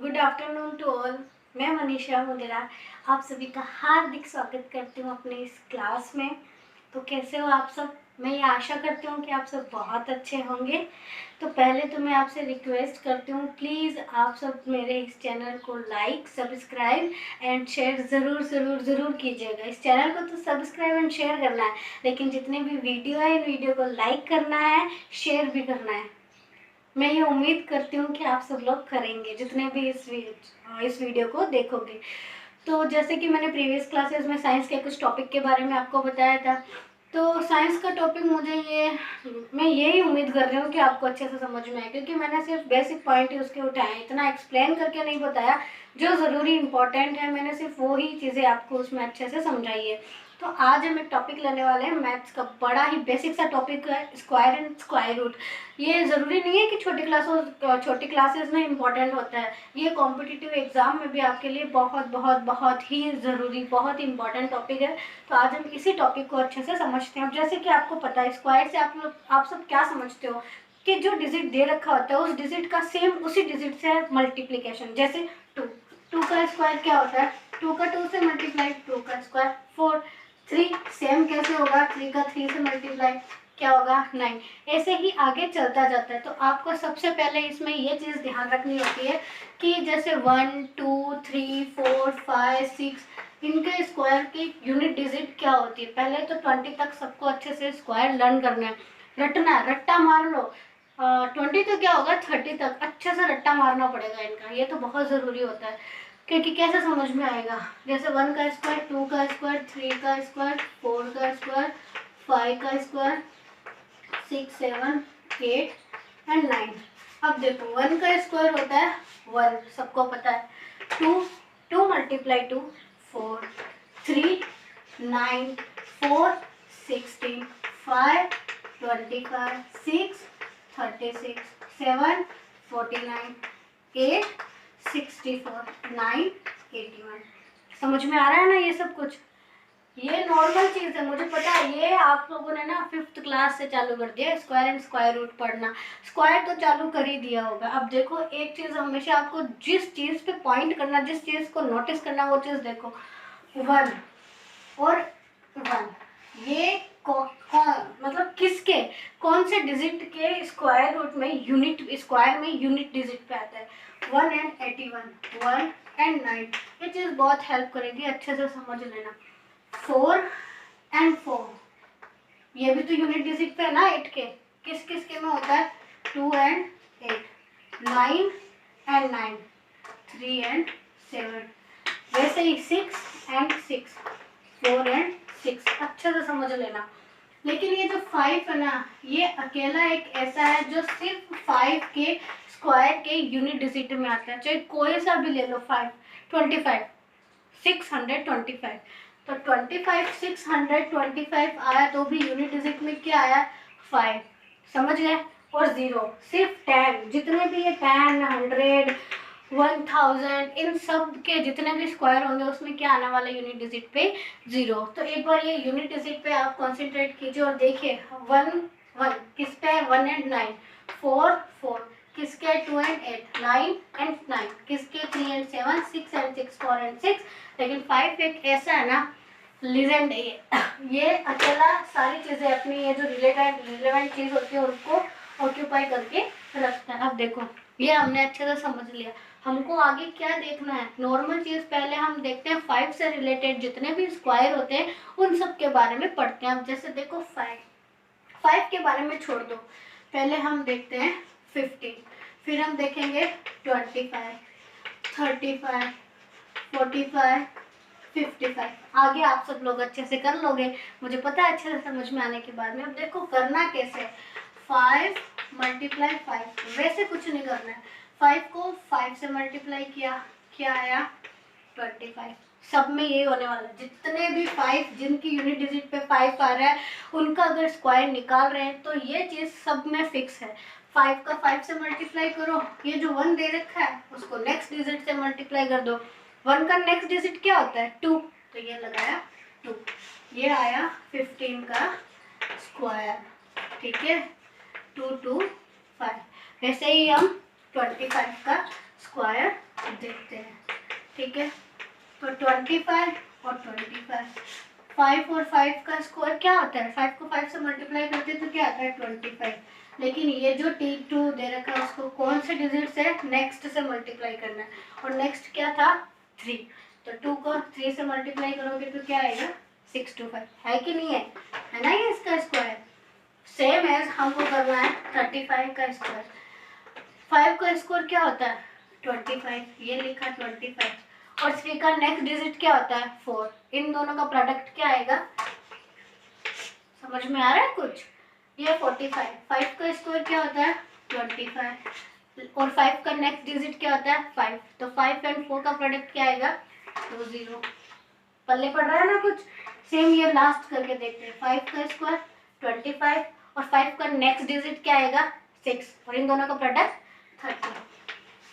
Good afternoon to all. मैं मनीषा मुंदरा आप सभी का हार्दिक स्वागत करती हूँ अपने इस क्लास में। तो कैसे हो आप सब? मैं ये आशा करती हूँ कि आप सब बहुत अच्छे होंगे। तो पहले तो मैं आपसे रिक्वेस्ट करती हूँ, प्लीज़ आप सब मेरे इस चैनल को लाइक, सब्सक्राइब एंड शेयर ज़रूर ज़रूर ज़रूर कीजिएगा। इस चैनल को तो सब्सक्राइब एंड शेयर करना है, लेकिन जितने भी वीडियो है इन वीडियो को लाइक करना है, शेयर भी करना है। मैं ये उम्मीद करती हूँ कि आप सब लोग करेंगे, जितने भी इस वीडियो को देखोगे। तो जैसे कि मैंने प्रीवियस क्लासेस में साइंस के कुछ टॉपिक के बारे में आपको बताया था, तो साइंस का टॉपिक मैं यही उम्मीद कर रही हूँ कि आपको अच्छे से समझ में आए, क्योंकि मैंने सिर्फ बेसिक पॉइंट ही उसके उठाए हैं, इतना एक्सप्लेन करके नहीं बताया। जो ज़रूरी इंपॉर्टेंट है मैंने सिर्फ वो ही चीज़ें आपको उसमें अच्छे से समझाई है। तो आज हम एक टॉपिक लेने वाले हैं मैथ्स का, बड़ा ही बेसिक सा टॉपिक है, स्क्वायर एंड स्क्वायर रूट। ये ज़रूरी नहीं है कि छोटी क्लासेस में इम्पॉर्टेंट होता है, ये कॉम्पिटिटिव एग्जाम में भी आपके लिए बहुत बहुत बहुत ही ज़रूरी, बहुत ही इंपॉर्टेंट टॉपिक है। तो आज हम इसी टॉपिक को अच्छे से समझते हैं। अब जैसे कि आपको पता है, स्क्वायर से आप सब क्या समझते हो कि जो डिजिट दे रखा होता है उस डिजिट का सेम उसी डिजिट से मल्टीप्लीकेशन। जैसे टू, टू का स्क्वायर क्या होता है? टू का टू से मल्टीप्लाई, टू का स्क्वायर फोर। थ्री सेम कैसे होगा? थ्री का थ्री से मल्टीप्लाई क्या होगा? 9। ऐसे ही आगे चलता जाता है। तो आपको सबसे पहले इसमें ये चीज़ ध्यान रखनी होती है कि जैसे 1 2 3 4 5 6 इनके स्क्वायर की यूनिट डिजिट क्या होती है। पहले तो 20 तक सबको अच्छे से स्क्वायर लर्न करना है, रटना है, रट्टा मार लो। 20 तो क्या होगा, 30 तक अच्छे से रट्टा मारना पड़ेगा इनका, ये तो बहुत ज़रूरी होता है, क्योंकि कैसे समझ में आएगा। जैसे 1 का स्क्वायर, 2 का स्क्वायर, 3 का स्क्वायर, 4 का स्क्वायर, 5 का स्क्वायर, 6 7 8 एंड 9। अब देखो 1 का स्क्वायर होता है 1, सबको पता है। 2 2 मल्टीप्लाई 2 4, 3 9 4 16 5 25 6 36 7 49 8 64 9 81। समझ में आ रहा है ना ये सब कुछ? ये नॉर्मल चीज़ है, मुझे पता है। ये आप लोगों ने ना 5th क्लास से चालू कर दिया स्क्वायर एंड स्क्वायर रूट पढ़ना। स्क्वायर तो चालू कर ही दिया होगा। अब देखो, एक चीज़ हमेशा आपको जिस चीज़ पे पॉइंट करना, जिस चीज़ को नोटिस करना, वो चीज़ देखो। 1 और 1, ये मतलब किसके, कौन से डिजिट के स्क्वायर रूट में यूनिट, स्क्वायर में यूनिट डिजिट पे आता है? 1 एंड 81, 1 एंड 9। ये चीज़ बहुत हेल्प करेगी, अच्छे से समझ लेना। 4 एंड 4, ये भी तो यूनिट डिजिट पे है ना 8 के। किस किस के में होता है? 2 एंड 8, 9 एंड 9, 3 एंड 7। वैसे ही 6 एंड 6, 4 एंड 6, अच्छे से समझ लेना। लेकिन ये जो 5 है ना, ये अकेला एक ऐसा है जो सिर्फ 5 के स्क्वायर के यूनिट डिजिट में आता है। चाहे कोई सा भी ले लो, 5 25 625, तो 25 625 आया तो भी यूनिट डिजिट में क्या आया? 5। समझ गए? और 0 सिर्फ 10, जितने भी ये 10 100 1000 इन सब के जितने भी स्क्वायर होंगे उसमें क्या आने वाला यूनिट डिजिट पे? 0। तो एक बार ये यूनिट डिजिट पे आप कंसंट्रेट कीजिए और देखिए 1 1 किस पे है? 1 एंड 9, 4 4 किसके? 2 एंड 8, 9 एंड 9 किसके? 3 एंड 7, 6 एंड 6, 4 एंड 6। लेकिन 5 एक ऐसा है ना, लीजेंड, ये अकेला सारी चीज़ें अपनी, ये जो रिलेवेंट चीज़ होती है उनको ऑक्यूपाई करके रखता है। अब देखो, ये हमने अच्छे से समझ लिया। हमको आगे क्या देखना है? नॉर्मल चीज़ पहले हम देखते हैं, 5 से रिलेटेड जितने भी स्क्वायर होते हैं उन सब के बारे में पढ़ते हैं। अब जैसे देखो 5 के बारे में छोड़ दो, पहले हम देखते हैं 15, फिर हम देखेंगे 25 35 45 55। आगे आप सब लोग अच्छे से कर लोगे, मुझे पता है, अच्छे से समझ में आने के बाद में। अब देखो करना कैसे है। 5 मल्टीप्लाई 5, वैसे कुछ नहीं करना है। 5 को 5 से मल्टीप्लाई किया, क्या आया? 25। सब में यही होने वाला है, जितने भी 5 जिनकी यूनिट डिजिट पे 5 आ रहा है उनका अगर स्क्वायर निकाल रहे हैं तो ये चीज़ सब में फिक्स है। 5 का 5 से मल्टीप्लाई करो, ये जो 1 दे रखा है उसको नेक्स्ट डिजिट से मल्टीप्लाई कर दो। 1 का नेक्स्ट डिजिट क्या होता है? 2, तो ये लगाया 2, ये आया 15 का स्क्वायर। ठीक है, 2 2 5। ऐसे ही हम 25 का स्क्वायर देखते हैं। ठीक है, तो 25 और 25, 5 और 5 का स्क्वायर क्या होता है? 5 को 5 से मल्टीप्लाई करते हैं तो क्या आता है? 25। लेकिन ये जो T2 दे रखा है उसको कौन से डिजिट से? नेक्स्ट से मल्टीप्लाई करना है, और नेक्स्ट क्या था? 3। तो 2 को 3 से मल्टीप्लाई करोगे तो क्या आएगा? 625, है कि नहीं है? है ना ये इसका स्क्वायर। सेम एज हमको करना है 35 का स्क्वायर। 5 का स्क्वायर क्या होता है? 25, ये लिखा 25, और 3 का नेक्स्ट डिजिट क्या होता है? 4। इन दोनों का प्रोडक्ट क्या आएगा? समझ में आ रहा है कुछ? ये 45। 5 का स्क्वायर क्या होता है? 25, और 5 का नेक्स्ट डिजिट क्या होता है? 5। तो 5 एंड 4 का प्रोडक्ट क्या आएगा? 20। पल्ले पड़ रहा है ना कुछ? सेम ये लास्ट करके देखते हैं। 5 का स्क्वायर 25, और 5 का नेक्स्ट डिजिट क्या आएगा? 6, और इन दोनों का प्रोडक्ट 30।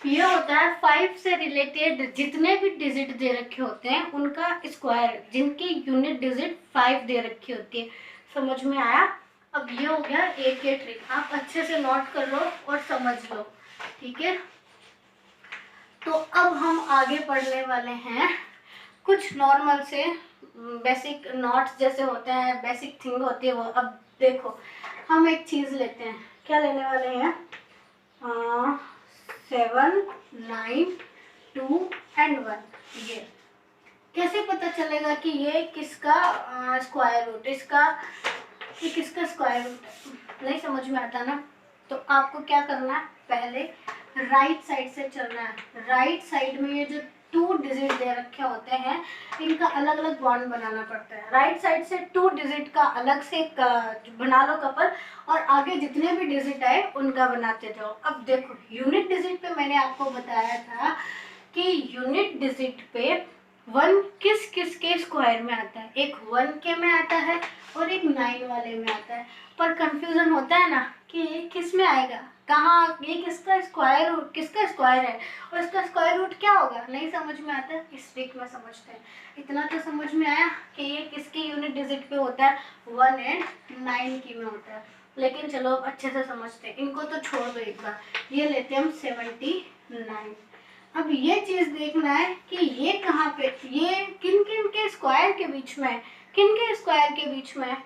ये होता है 5 से रिलेटेड जितने भी डिजिट दे रखे होते हैं उनका स्क्वायर, जिनकी यूनिट डिजिट 5 दे रखी होती है। समझ में आया? अब ये हो गया एक ट्रिक, आप अच्छे से नोट कर लो और समझ लो। ठीक है, तो अब हम आगे पढ़ने वाले हैं कुछ नॉर्मल से बेसिक नोट्स जैसे होते हैं, बेसिक थिंग होती है वो। अब देखो, हम एक चीज़ लेते हैं, क्या लेने वाले हैं? 7, 9, 2 एंड 1। ये कैसे पता चलेगा कि ये किसका स्क्वायर रूट, ये किसका स्क्वायर रूट है? नहीं समझ में आता ना, तो आपको क्या करना है? पहले राइट साइड से चलना है। राइट साइड में ये जो 2 डिजिट दे रखे होते हैं इनका अलग अलग बॉन्ड बनाना पड़ता है। राइट साइड से 2 डिजिट का अलग से बना लो कपल, और आगे जितने भी डिजिट आए उनका बनाते जाओ। अब देखो, यूनिट डिजिट पे मैंने आपको बताया था कि यूनिट डिजिट पे 1 किस किस के स्क्वायर में आता है? एक 1 के में आता है और एक 9 वाले में आता है। पर कंफ्यूजन होता है ना कि ये किस में आएगा, कहाँ, ये किसका स्क्वायर रूट, किसका स्क्वायर है और इसका स्क्वायर रूट क्या होगा? नहीं समझ में आता। इस ट्रिक में समझते हैं। इतना तो समझ में आया कि ये किसकी यूनिट डिजिट पे होता है? 1 एंड 9 की में होता है। लेकिन चलो अब अच्छे से समझते हैं, इनको तो छोड़ दो एक बार। ये लेते हैं हम 79। अब ये चीज देखना है कि ये कहाँ पे, ये किन किन के स्क्वायर के बीच में है? किन के स्क्वायर के बीच में है?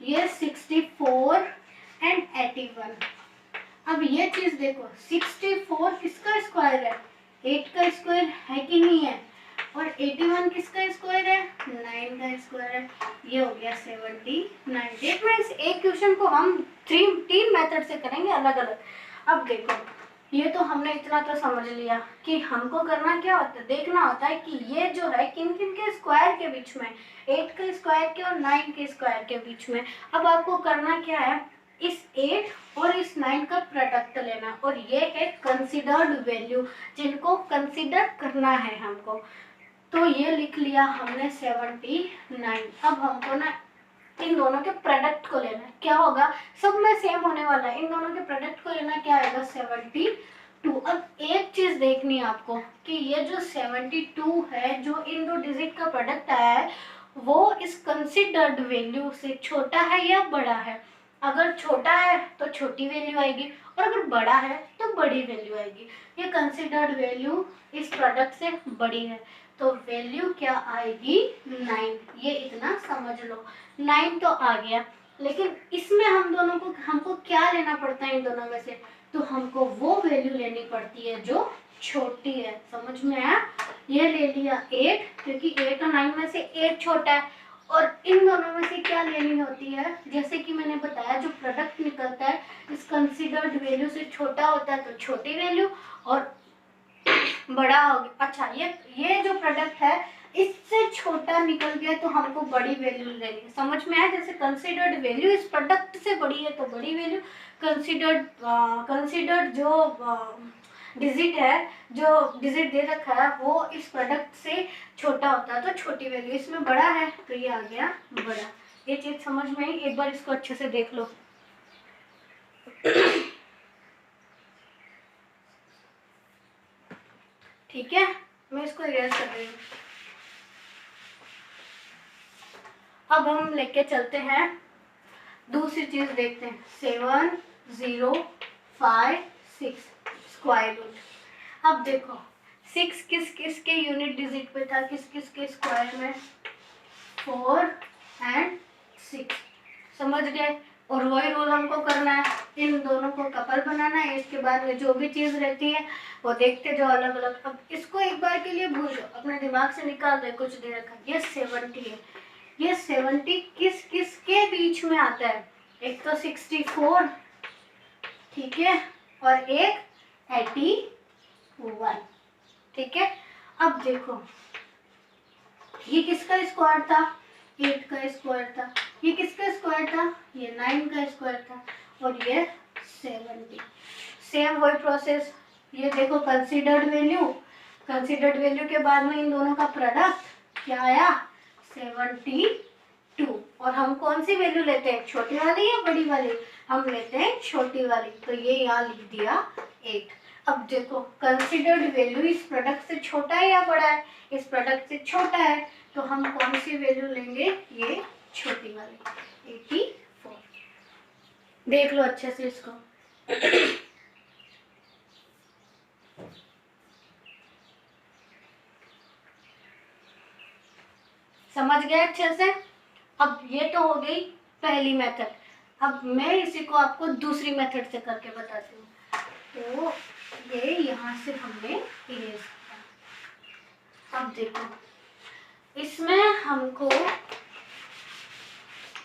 ये 64 एंड 81। अब ये चीज देखो, 64 किसका स्क्वायर है? 8 का स्क्वायर है कि नहीं है? और 81 किसका स्क्वायर है? 9 का स्क्वायर है। ये हो गया 79। देखना, इस एक क्वेश्चन को हम 3 मेथड से करेंगे अलग अलग। अब देखो, ये तो हमने इतना तो समझ लिया कि हमको करना क्या होता है, देखना होता है कि ये जो है किन किन के स्क्वायर के बीच में, 8 के स्क्वायर के और 9 के स्क्वायर के बीच में। अब आपको करना क्या है? इस 8 और इस 9 का प्रोडक्ट लेना, और ये है कंसीडर्ड वैल्यू, जिनको कंसीडर करना है हमको। तो ये लिख लिया हमने 79। अब हमको ना इन दोनों के प्रोडक्ट को लेना है। क्या होगा? सब में सेम होने वाला है। इन दोनों के प्रोडक्ट को लेना, क्या आएगा? 72। अब एक चीज देखनी है आपको कि ये जो 72 है, जो इन 2 डिजिट का प्रोडक्ट आया है, वो इस कंसीडर्ड वैल्यू से छोटा है या बड़ा है? अगर छोटा है तो छोटी वैल्यू आएगी, और अगर बड़ा है तो बड़ी वैल्यू आएगी। ये कंसीडर्ड वैल्यू इस प्रोडक्ट से बड़ी है, तो वैल्यू क्या आएगी? 9। ये इतना समझ लो। 9 तो आ गया, लेकिन इसमें हमको क्या लेना पड़ता है इन दोनों में से? तो हमको वो वैल्यू लेनी पड़ती है जो छोटी है। समझ में आया? ये ले लिया 8, क्योंकि 8 और 9 में से 8 छोटा है। और इन दोनों में से क्या लेनी होती है? जैसे कि मैंने बताया, जो प्रोडक्ट निकलता है इस कंसीडर्ड वैल्यू से छोटा होता है तो छोटी वैल्यू, और बड़ा हो गया। अच्छा, ये जो प्रोडक्ट है इससे छोटा निकल गया तो हमको बड़ी वैल्यू लेनी है। समझ में आया? जैसे कंसीडर्ड वैल्यू इस प्रोडक्ट से बड़ी है तो बड़ी वैल्यू, कंसीडर्ड जो डिजिट है, जो डिजिट दे रखा है वो इस प्रोडक्ट से छोटा होता है तो छोटी वैल्यू। इसमें बड़ा है तो ये आ गया बड़ा। ये चीज समझ में आई? एक बार इसको अच्छे से देख लो। ठीक है, मैं इसको इरेज कर रही हूँ। अब हम लेके चलते हैं, दूसरी चीज देखते हैं। 7, 0, 5, 6 स्क्वायर रूट। अब देखो, 6 किस किस के यूनिट डिजिट पे था, किस किस के स्क्वायर में, 4 एंड 6। समझ गए। और वही रूल हमको करना है, इन दोनों को कपल बनाना है। इसके बाद में जो भी चीज़ रहती है वो देखते जाओ अलग अलग। अब इसको एक बार के लिए भूल जाओ, अपने दिमाग से निकाल दो कुछ देर का। ये 70 है, ये 70 किस किस के बीच में आता है? एक तो 64, ठीक है, और एक 81, ठीक है। अब देखो ये किसका स्क्वायर था? 8 का स्क्वायर था। ये किसका स्क्वायर था? ये 9 का स्क्वायर था। और ये 70। सेम वही प्रोसेस। ये देखो कंसीडर्ड वैल्यू, कंसीडर्ड वैल्यू के बाद में इन दोनों का प्रोडक्ट क्या आया? 72। और हम कौन सी वैल्यू लेते हैं, छोटी वाली या बड़ी वाली? हम लेते हैं छोटी वाली, तो ये यहाँ लिख दिया 8। अब देखो कंसीडर्ड वैल्यू इस प्रोडक्ट से छोटा है या बड़ा है? इस प्रोडक्ट से छोटा है, तो हम कौन सी वैल्यू लेंगे? ये छोटी वाली 84। देख लो अच्छे से इसको। समझ गए अच्छे से। अब ये तो हो गई पहली मेथड। अब मैं इसी को आपको दूसरी मेथड से करके बताती हूँ। तो ये यहाँ से हमने इरेज किया। अब देखो इसमें हमको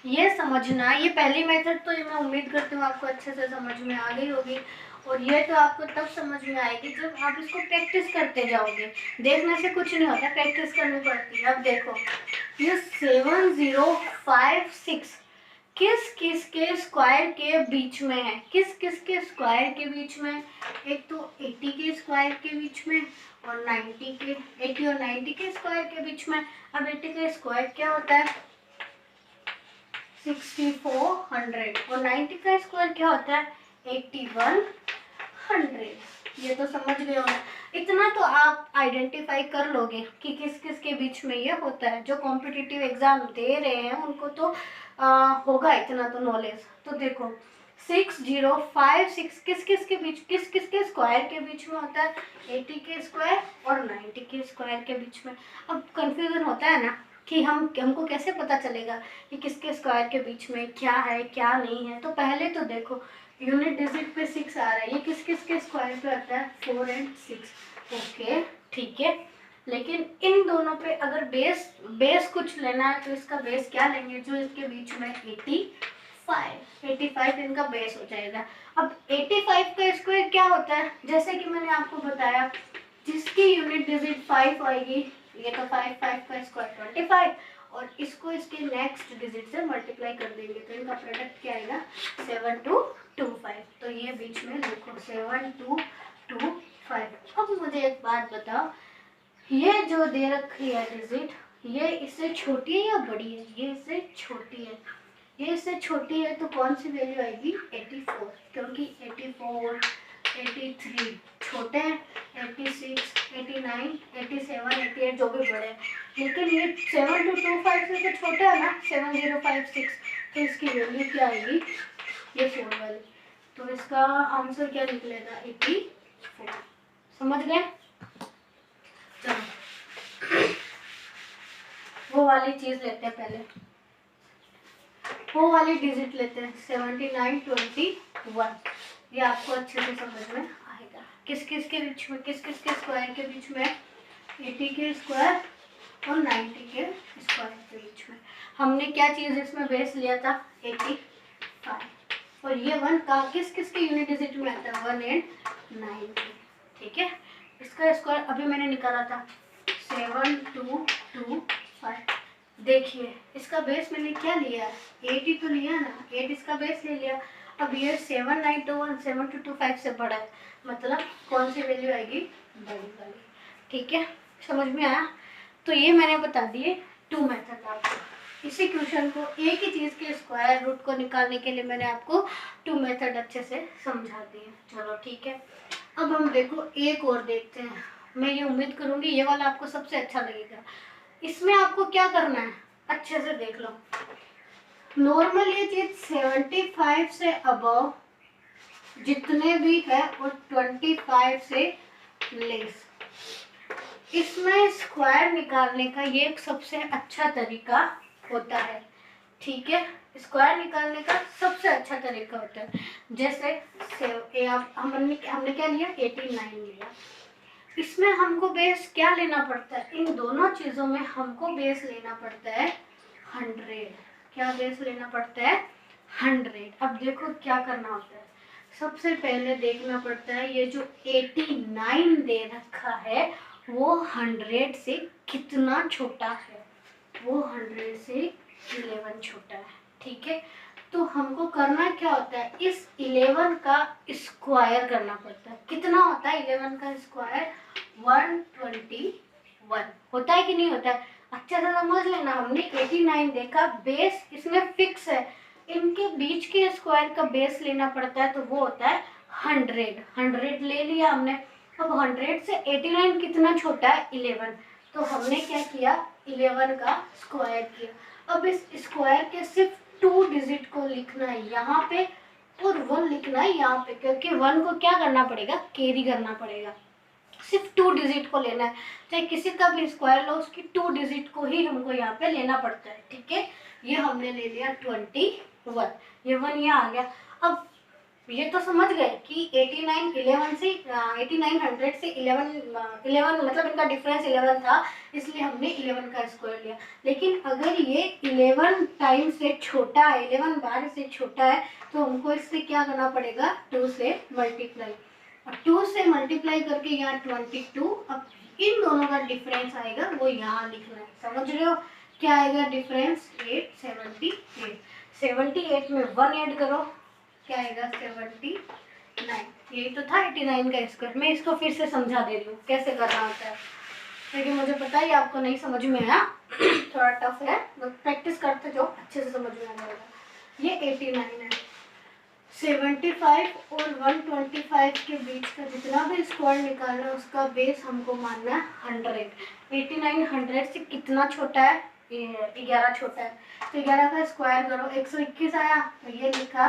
ये समझना, ये पहली मेथड तो ये मैं उम्मीद करती हूँ आपको अच्छे से समझ में आ गई होगी। और ये तो आपको तब समझ में आएगी जब आप इसको प्रैक्टिस करते जाओगे। देखने से कुछ नहीं होता, प्रैक्टिस करनी पड़ती है। अब देखो ये 7056 किस किस के स्क्वायर के बीच में है? किस किस के स्क्वायर के बीच में? एक तो 80 के स्क्वायर के बीच में और 90 के, 80 और 90 के स्क्वायर के बीच में। अब 80 का स्क्वायर क्या होता है? 6400। और 90 का स्क्वायर क्या होता है? 8100। ये तो समझ गए हो। इतना तो आप आइडेंटिफाई कर लोगे कि किस किस के बीच में ये होता है। जो कॉम्पिटिटिव एग्जाम दे रहे हैं उनको तो होगा इतना तो नॉलेज। तो देखो 6056 किस किस के बीच, किस किस के स्क्वायर के बीच में होता है? 80 के स्क्वायर और 90 के स्क्वायर के बीच में। अब कंफ्यूजन होता है ना कि हमको कैसे पता चलेगा कि किसके स्क्वायर के बीच में क्या है क्या नहीं है। तो पहले तो देखो यूनिट डिजिट पे 6 आ रहा है, ये किस किस के स्क्वायर पे आता है? 4 एंड 6। ओके ठीक है, लेकिन इन दोनों पे अगर बेस कुछ लेना है तो इसका बेस क्या लेंगे? जो इसके बीच में 85 इनका बेस हो जाएगा। अब 85 का स्क्वायर क्या होता है? जैसे कि मैंने आपको बताया, जिसकी यूनिट डिजिट 5 आएगी, ये तो 5 का स्क्वायर 25, और इसको इसके नेक्स्ट डिजिट से मल्टीप्लाई कर देंगे तो इनका प्रोडक्ट क्या आएगा? 7225। तो ये बीच में देखो 7225। अब मुझे एक बात बताओ, ये जो दे रखी है डिजिट, ये इससे छोटी है या बड़ी है? ये इससे छोटी है। ये इससे छोटी है तो कौन सी वैल्यू आएगी? 84, क्योंकि 84, 83 छोटे हैं, 86, 89, 87, 88 जो भी बड़े हैं। लेकिन ये 7225 से तो छोटा है ना, 7056। तो इसकी वैल्यू क्या आएगी? ये 4 वाली। तो इसका आंसर क्या निकलेगा? 84। समझ गए? चलो वो वाली चीज लेते हैं पहले, वो वाली डिजिट लेते हैं 7921। ये आपको अच्छे से समझ में आएगा। किस किस के बीच में, किस किस के स्क्वायर के बीच में? 80 के स्क्वायर और 90 के स्क्वायर के बीच में। हमने क्या चीज़ इसमें बेस लिया था? 85। और ये 1 का किस किस के यूनिट डिजिट में आता है? 1 एंड 90। ठीक है, इसका स्क्वायर अभी मैंने निकाला था 7225। देखिए इसका बेस मैंने क्या लिया है? 8 ही तो लिया ना, 8 इसका बेस ले लिया। अब ये 7921 7225 से बड़ा है, मतलब कौन सी वैल्यू आएगी? बड़ी वाली। ठीक है, समझ में आया? तो ये मैंने बता दिए 2 मेथड आपको। इसी क्वेश्चन को, एक ही चीज़ के स्क्वायर रूट को निकालने के लिए मैंने आपको 2 मेथड अच्छे से समझा दिए। चलो ठीक है, अब हम देखो एक और देखते हैं। मैं ये उम्मीद करूँगी ये वाला आपको सबसे अच्छा लगेगा। इसमें आपको क्या करना है अच्छे से देख लो। नॉर्मल ये चीज 75 से अबव जितने भी है और 25 से लेस, इसमें स्क्वायर निकालने का ये एक सबसे अच्छा तरीका होता है, ठीक है। स्क्वायर निकालने का सबसे अच्छा तरीका होता है। जैसे हमने क्या लिया, 89 लिया। इसमें हमको बेस क्या लेना पड़ता है, इन दोनों चीज़ों में हमको बेस लेना पड़ता है 100। क्या बेस लेना पड़ता है, 100। अब देखो क्या करना होता है, सबसे पहले देखना पड़ता है ये जो 89 दे रखा है वो 100 से कितना छोटा है, वो 100 से 11 छोटा है, ठीक है। तो हमको करना क्या होता है, इस 11 का स्क्वायर करना पड़ता है। कितना होता है 11 का स्क्वायर, 121 होता है कि नहीं होता है। अच्छा से समझ लेना, हमने 89 देखा, बेस इसमें फिक्स है, इनके बीच के स्क्वायर का बेस लेना पड़ता है, तो वो होता है 100 ले लिया हमने। अब 100 से 89 कितना छोटा है, 11। तो हमने क्या किया, 11 का स्क्वायर किया। अब इस स्क्वायर के सिर्फ 2 डिजिट को लिखना है यहाँ पे और 1 लिखना है यहाँ पे, क्योंकि 1 को क्या करना पड़ेगा, कैरी करना पड़ेगा। सिर्फ 2 डिजिट को लेना है, चाहे किसी का भी स्क्वायर लो उसकी 2 डिजिट को ही हमको यहाँ पे लेना पड़ता है, ठीक है। ये हमने ले लिया 21, ये 1 यहाँ आ गया। अब ये तो समझ गए कि 89 से 8900 से 11 मतलब इनका डिफरेंस 11 था, इसलिए हमने 11 का स्क्वायर लिया। लेकिन अगर ये 11 टाइम से छोटा है, 11 बार से छोटा है, तो हमको इससे क्या करना पड़ेगा, 2 से मल्टीप्लाई। और 2 से मल्टीप्लाई करके यहाँ 22, अब इन दोनों का डिफरेंस आएगा वो यहाँ लिखना है, समझ रहे हो क्या आएगा डिफरेंस, 78। 78 में 1 ऐड करो, क्या आएगा 79। यही तो था 89 का स्क्वायर। मैं इसको फिर से समझा दे रही हूँ कैसे करना होता है, क्योंकि मुझे पता है आपको नहीं समझ में आया, थोड़ा टफ है, प्रैक्टिस करते जाओ अच्छे से समझ में आ जाएगा। ये 89 है, 75 और 125 के बीच का जितना भी स्क्वायर निकालना है उसका बेस हमको मानना है 100। 89 100 से कितना छोटा है, 11 छोटा है, तो 11 का स्क्वायर करो, 121 आया, तो ये लिखा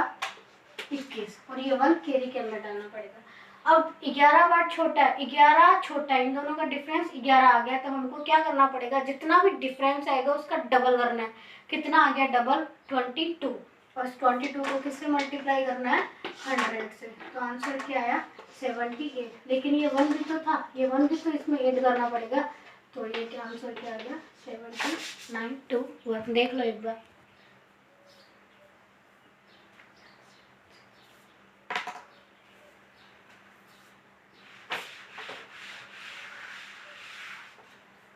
21 और ये 1 कैरी के अंदर डालना पड़ेगा। अब 11 बार छोटा है, 11 छोटा है, इन दोनों का डिफरेंस 11 आ गया, तो हमको क्या करना पड़ेगा, जितना भी डिफरेंस आएगा उसका डबल करना है। कितना आ गया डबल, 22, और 22 को किससे मल्टीप्लाई करना है, 100 से, तो आंसर क्या आया 78। लेकिन ये 1 भी तो था, ये 1 भी तो इसमें ऐड करना पड़ेगा, तो ये क्या आंसर क्या आ गया 79 टू 1। देख लो एक बार।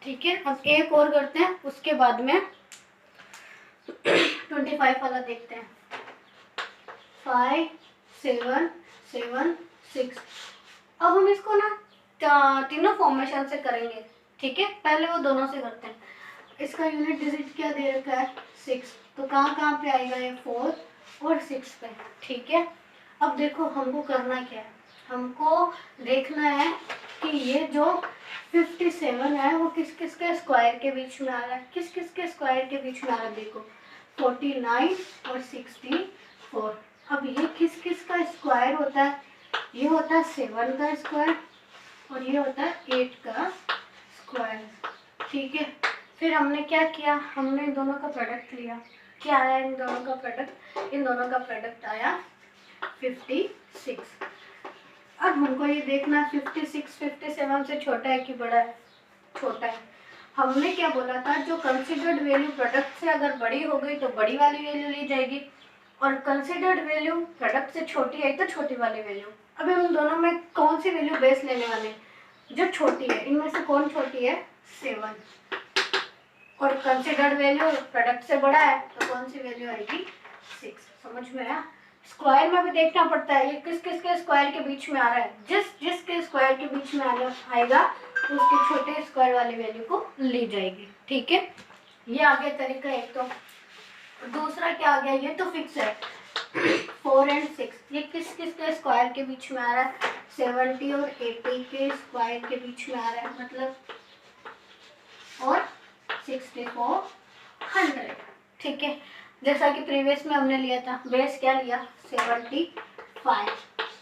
ठीक है, अब एक और करते हैं, उसके बाद में 25 वाला देखते हैं। 5 7 7 6। अब हम इसको ना तीनों फॉर्मेशन से करेंगे, ठीक है। पहले वो दोनों से करते हैं। इसका यूनिट डिजिट क्या दे रखा है 6, तो कहाँ कहाँ पे आएगा ये 4 और 6 पे, ठीक है। अब देखो हमको करना क्या है, हमको देखना है कि ये जो 57 है वो किस किस के स्क्वायर के बीच में आ रहा है, किस किस के स्क्वायर के बीच में आ रहा है, देखो 49 और 64। अब ये किस किस का स्क्वायर होता है, ये होता है 7 का स्क्वायर और ये होता है 8 का स्क्वायर, ठीक है। फिर हमने क्या किया, हमने इन दोनों का प्रोडक्ट लिया, क्या आया इन दोनों का प्रोडक्ट, इन दोनों का प्रोडक्ट आया 56। अब हमको ये देखना 56 57 से छोटा है कि बड़ा है, छोटा है। हमने क्या बोला था, जो कंसिडर्ड वैल्यू प्रोडक्ट से अगर बड़ी हो गई तो बड़ी वाली वैल्यू ली जाएगी, और कंसिडर्ड वैल्यू प्रोडक्ट से छोटी है तो छोटी वाली वैल्यू। अब हम दोनों में कौन सी वैल्यू बेस लेने वाले हैं, जो छोटी है, इनमें से कौन छोटी है 7, और कंसिडर्ड वैल्यू प्रोडक्ट से बड़ा है तो कौन सी वैल्यू आएगी 6। समझ में आया। स्क्वायर में भी देखना पड़ता है ये किस किस के स्क्वायर के बीच में आ रहा है, जिस के स्क्वायर के बीच में आएगा उसके छोटे स्क्वायर वाली वैल्यू को ली जाएगी, ठीक है। ये आ गया तरीका एक। तो दूसरा क्या आ गया, ये तो फिक्स है 4 और 6, ये किस किस के स्क्वायर के बीच में आ रहा है, 70 और 80 के स्क्वायर के बीच में आ रहा है, मतलब और 64 100, ठीक है। जैसा कि प्रीवियस में हमने लिया था, बेस क्या लिया 75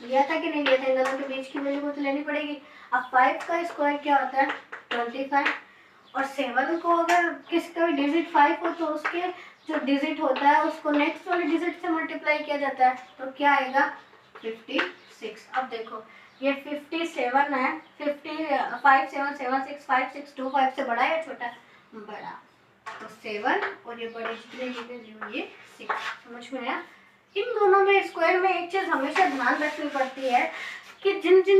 लिया था कि नहीं लिया था, इन दोनों के बीच की वैल्यू को तो लेनी पड़ेगी। अब 5 का स्क्वायर क्या होता है 25। और 7 को अगर किसी का भी डिजिट 5 हो तो उसके जो डिजिट होता है उसको नेक्स्ट वाले डिजिट से मल्टीप्लाई किया जाता है, तो क्या आएगा 56। अब देखो ये 57 है, 5 7 7 6 5 6 2 5 से बड़ा है या छोटा? बड़ा। तो 7 और ये बड़े जितने की वैल्यू ये 6। समझ में आया? इन दोनों में स्क्वायर में एक चीज हमेशा ध्यान रखनी पड़ती है कि जिन जिन